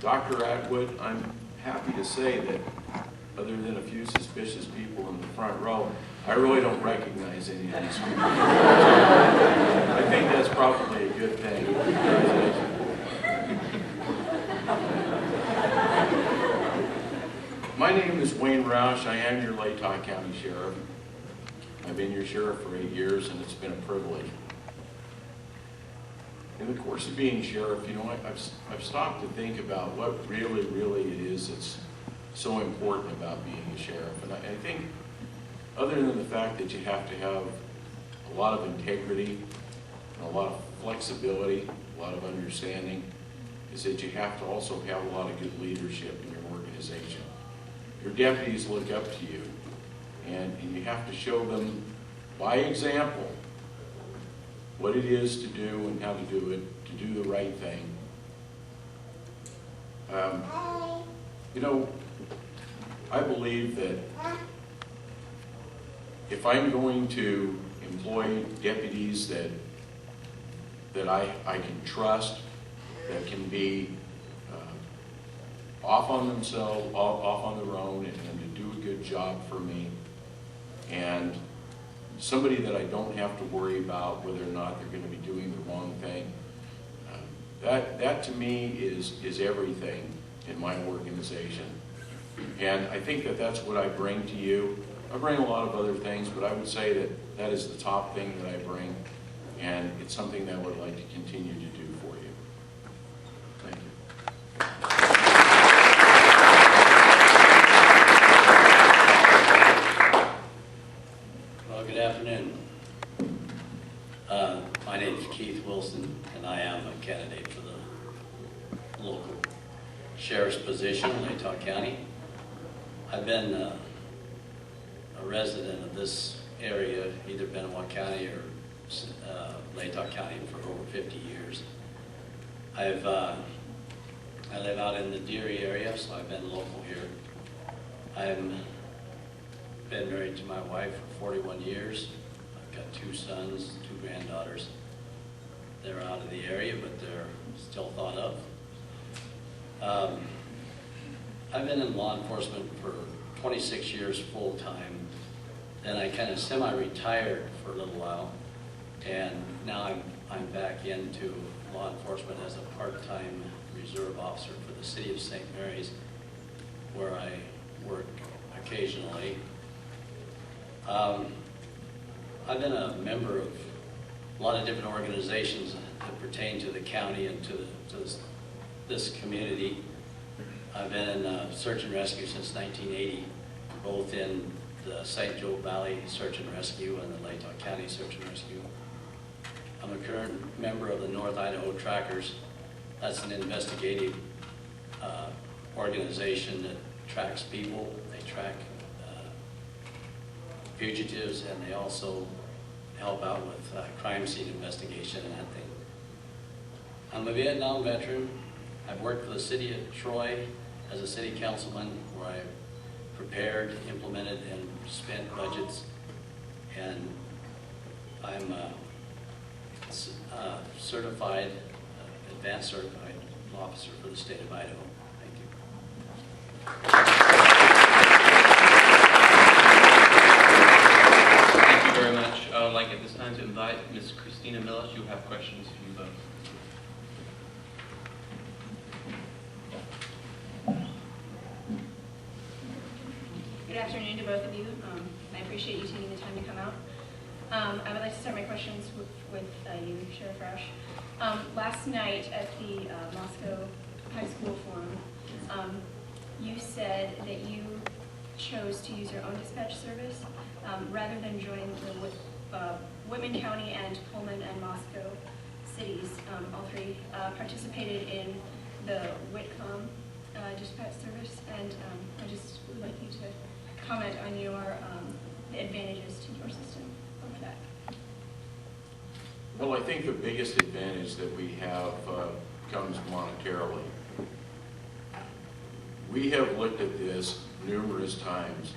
Dr. Atwood, I'm happy to say that other than a few suspicious people in the front row, I really don't recognize any of these people. I think that's probably a good thing. My name is Wayne Rausch. I am your Latah County Sheriff. I've been your sheriff for 8 years, and it's been a privilege. In the course of being sheriff, you know, I've stopped to think about what really it is that's so important about being a sheriff. And I think, other than the fact that you have to have a lot of integrity, and a lot of flexibility, a lot of understanding, is that you have to also have a lot of good leadership in your organization. Your deputies look up to you, and you have to show them by example what it is to do and how to do it, to do the right thing. You know, I believe that if I'm going to employ deputies that I can trust, that can be off on themselves, off on their own, and to do a good job for me, and somebody that I don't have to worry about whether or not they're going to be doing the wrong thing. That to me is everything in my organization. And I think that that's what I bring to you. I bring a lot of other things, but I would say that that is the top thing that I bring, and it's something that I would like to continue to do for you. Thank you. Good afternoon. My name is Keith Wilson, and I am a candidate for the local sheriff's position in Latah County. I've been a resident of this area, either Benoit County or Latah County, for over 50 years. I live out in the Deary area, so I've been local here. I've been married to my wife for 41 years. I've got 2 sons, 2 granddaughters. They're out of the area, but they're still thought of. I've been in law enforcement for 26 years full-time. Then I kind of semi-retired for a little while, and now I'm back into law enforcement as a part-time reserve officer for the city of St. Mary's, where I work occasionally. I've been a member of a lot of different organizations that pertain to the county and to this community. I've been in search and rescue since 1980, both in the St. Joe Valley Search and Rescue and the Latah County Search and Rescue. I'm a current member of the North Idaho Trackers. That's an investigative organization that tracks people. They track fugitives, and they also help out with crime scene investigation and that thing. I'm a Vietnam veteran. I've worked for the city of Troy as a city councilman, where I prepared, implemented, and spent budgets. And I'm certified, advanced certified officer for the state of Idaho. Thank you. Thank you very much. I would like at this time to invite Ms. Christina Millis. You have questions for you both. Good afternoon to both of you. I appreciate you taking the time to come out. I would like to start my questions with you, Sheriff Rausch. Last night at the Moscow High School Forum, you said that you chose to use your own dispatch service rather than join the Whitman County and Pullman and Moscow cities. All three participated in the Whitcomb dispatch service, and I just would like you to comment on the advantages to your system over that. Well, I think the biggest advantage that we have comes monetarily. We have looked at this numerous times,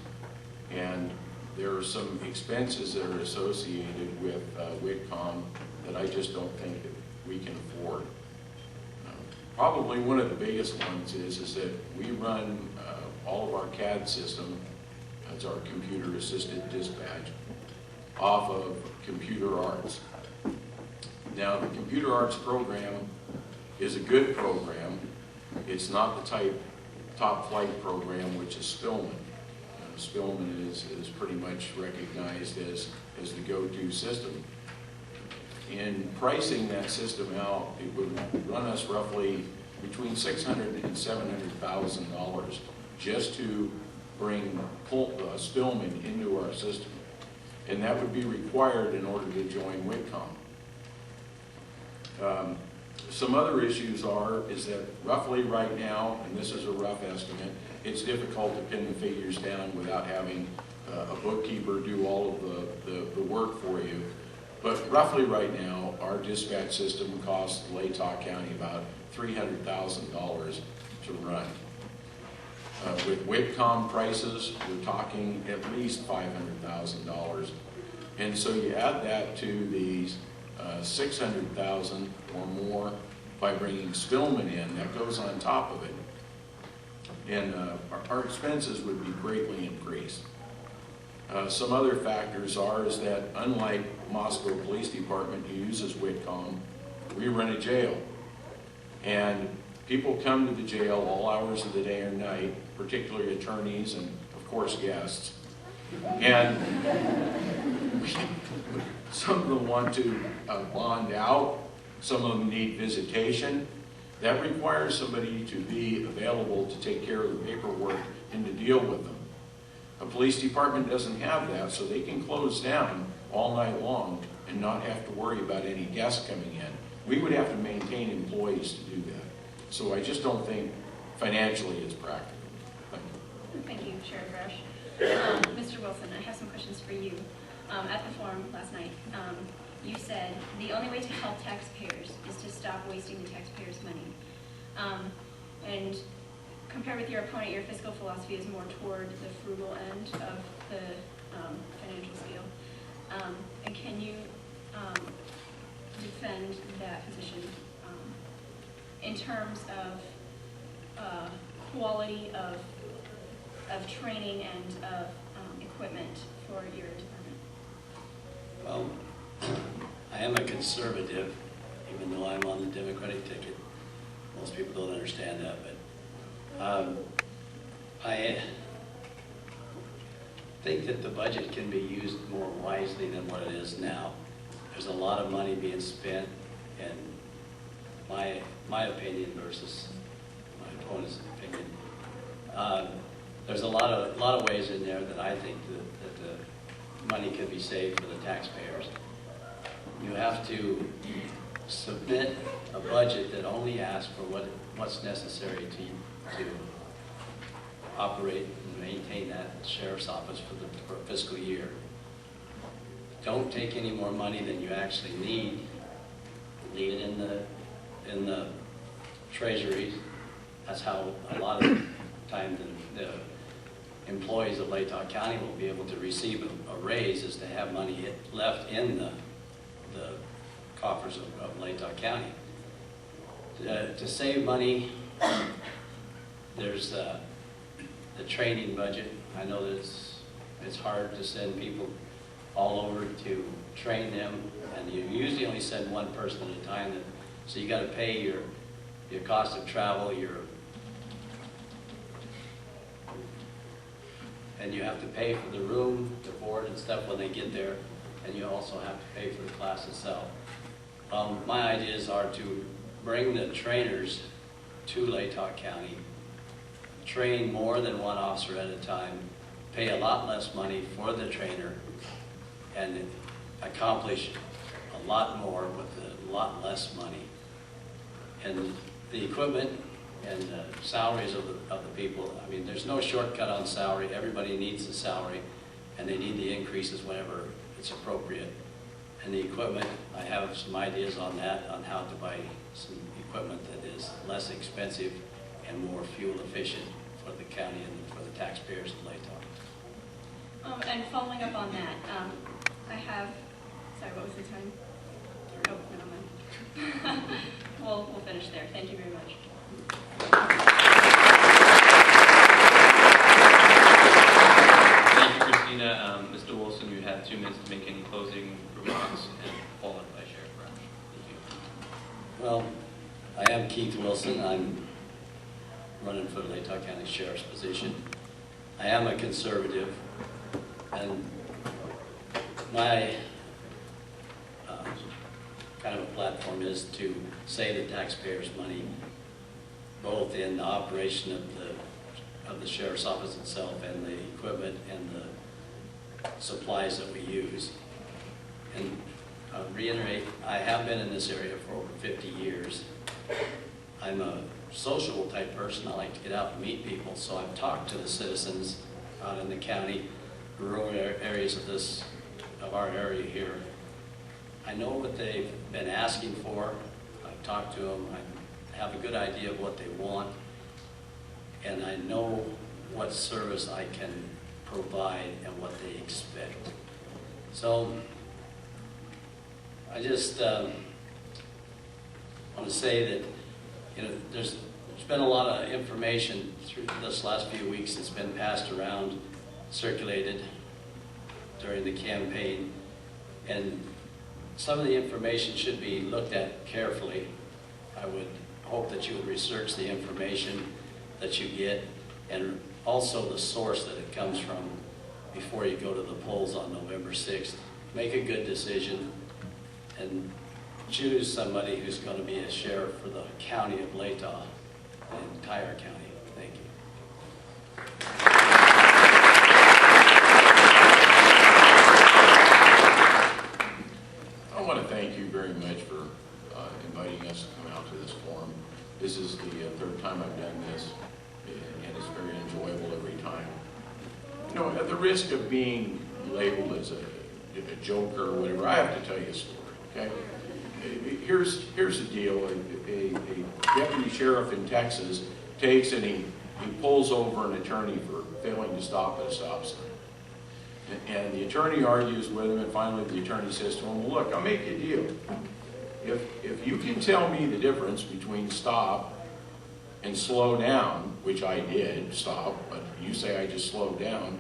and there are some expenses that are associated with Whitcomb that I just don't think that we can afford. Probably one of the biggest ones is that we run all of our CAD system, that's our computer assisted dispatch, off of computer arts. Now, the computer arts program is a good program. It's not the top flight program, which is Spillman. Spillman is pretty much recognized as the go-to system. In pricing that system out, it would run us roughly between $600,000 and $700,000 just to bring Spillman into our system. And that would be required in order to join WITCOM. Some other issues is that roughly right now, and this is a rough estimate, it's difficult to pin the figures down without having a bookkeeper do all of the work for you. But roughly right now, our dispatch system costs Latah County about $300,000 to run. With WITCOM prices, we're talking at least $500,000. And so you add that to these $600,000 or more by bringing Spillman in, that goes on top of it. And our expenses would be greatly increased. Some other factors is that unlike Moscow Police Department, who uses WITCOM, we run a jail. And people come to the jail all hours of the day or night, particularly attorneys and, of course, guests. And some of them want to bond out. Some of them need visitation. That requires somebody to be available to take care of the paperwork and to deal with them. A police department doesn't have that, so they can close down all night long and not have to worry about any guests coming in. We would have to maintain employees to do that. So I just don't think financially it's practical. Thank you. Thank you, Sheriff Rausch. Mr. Wilson, I have some questions for you. At the forum last night, you said the only way to help taxpayers is to stop wasting the taxpayers' money. And compared with your opponent, your fiscal philosophy is more toward the frugal end of the financial scale. And can you defend that position in terms of quality of training and of equipment for your department? Well, I am a conservative, even though I'm on the Democratic ticket. Most people don't understand that, but I think that the budget can be used more wisely than what it is now. There's a lot of money being spent, and my opinion versus my opponent's opinion. There's a lot of ways in there that I think that the money could be saved for the taxpayers. You have to submit a budget that only asks for what's necessary to operate and maintain that sheriff's office for a fiscal year. Don't take any more money than you actually need. Leave it in the treasuries. That's how a lot of times the employees of Latah County will be able to receive a raise, is to have money left in the coffers of Latah County. To save money, there's the training budget. I know that it's hard to send people all over to train them, and you usually only send one person at a time. So you got to pay your cost of travel, and you have to pay for the room, the board and stuff when they get there, and you also have to pay for the class itself. My ideas are to bring the trainers to Latah County, train more than one officer at a time, pay a lot less money for the trainer, and accomplish a lot more with a lot less money. And the equipment and the salaries of the people, I mean, there's no shortcut on salary. Everybody needs a salary, and they need the increases whenever it's appropriate. And the equipment, I have some ideas on that, on how to buy some equipment that is less expensive and more fuel efficient for the county and for the taxpayers of Latah. And following up on that, I have, sorry, what was the time? Oh, never mind. we'll finish there. Thank you very much. Thank you, Christina. Mr. Wilson, you have 2 minutes to make any closing remarks, and followed by Sheriff Rausch. Thank you. Well, I am Keith Wilson. I'm running for the Latah County Sheriff's position. I am a conservative, and my kind of a platform is to save the taxpayers' money, both in the operation of the sheriff's office itself and the equipment and the supplies that we use. And I'll reiterate, I have been in this area for over 50 years. I'm a social type person. I like to get out and meet people, so I've talked to the citizens out in the county, rural areas of our area here. I know what they've been asking for. I've talked to them. I have a good idea of what they want, and I know what service I can provide and what they expect. So I just want to say that, you know, there's been a lot of information through this last few weeks that's been passed around, circulated during the campaign, and some of the information should be looked at carefully. I would hope that you would research the information that you get, and also the source that it comes from before you go to the polls on November 6th. Make a good decision and choose somebody who's going to be a sheriff for the county of Latah, the entire county. Thank you. I want to thank you very much for inviting us to come out to this forum. This is the third time I've done this, and it's very enjoyable every time. You know, at the risk of being labeled as a joker or whatever, I have to tell you a story, okay? Here's the deal. A deputy sheriff in Texas takes and he pulls over an attorney for failing to stop at a stop sign. And the attorney argues with him, and finally the attorney says to him, well, look, I'll make you a deal. If you can tell me the difference between stop and slow down, which I did, stop, but you say I just slowed down,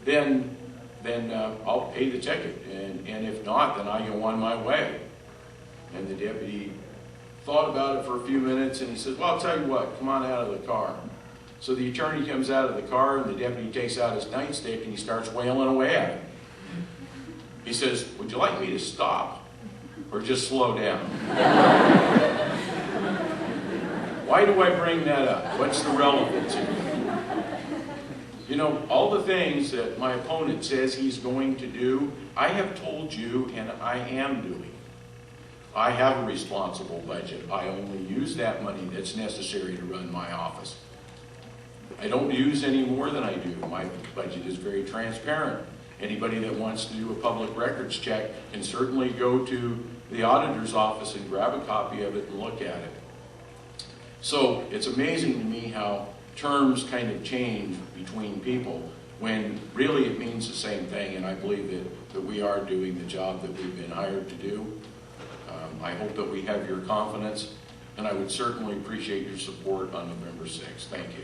then I'll pay the ticket. And if not, then I go on my way. And the deputy thought about it for a few minutes, and he says, well, I'll tell you what, come on out of the car. So the attorney comes out of the car, and the deputy takes out his nightstick, and he starts wailing away at him. He says, would you like me to stop or just slow down? Why do I bring that up? What's the relevance here? You know, all the things that my opponent says he's going to do, I have told you, and I am doing. I have a responsible budget. I only use that money that's necessary to run my office. I don't use any more than I do. My budget is very transparent. Anybody that wants to do a public records check can certainly go to the auditor's office and grab a copy of it and look at it. So it's amazing to me how terms kind of change between people when really it means the same thing, and I believe that we are doing the job that we've been hired to do. I hope that we have your confidence, and I would certainly appreciate your support on November 6th. Thank you.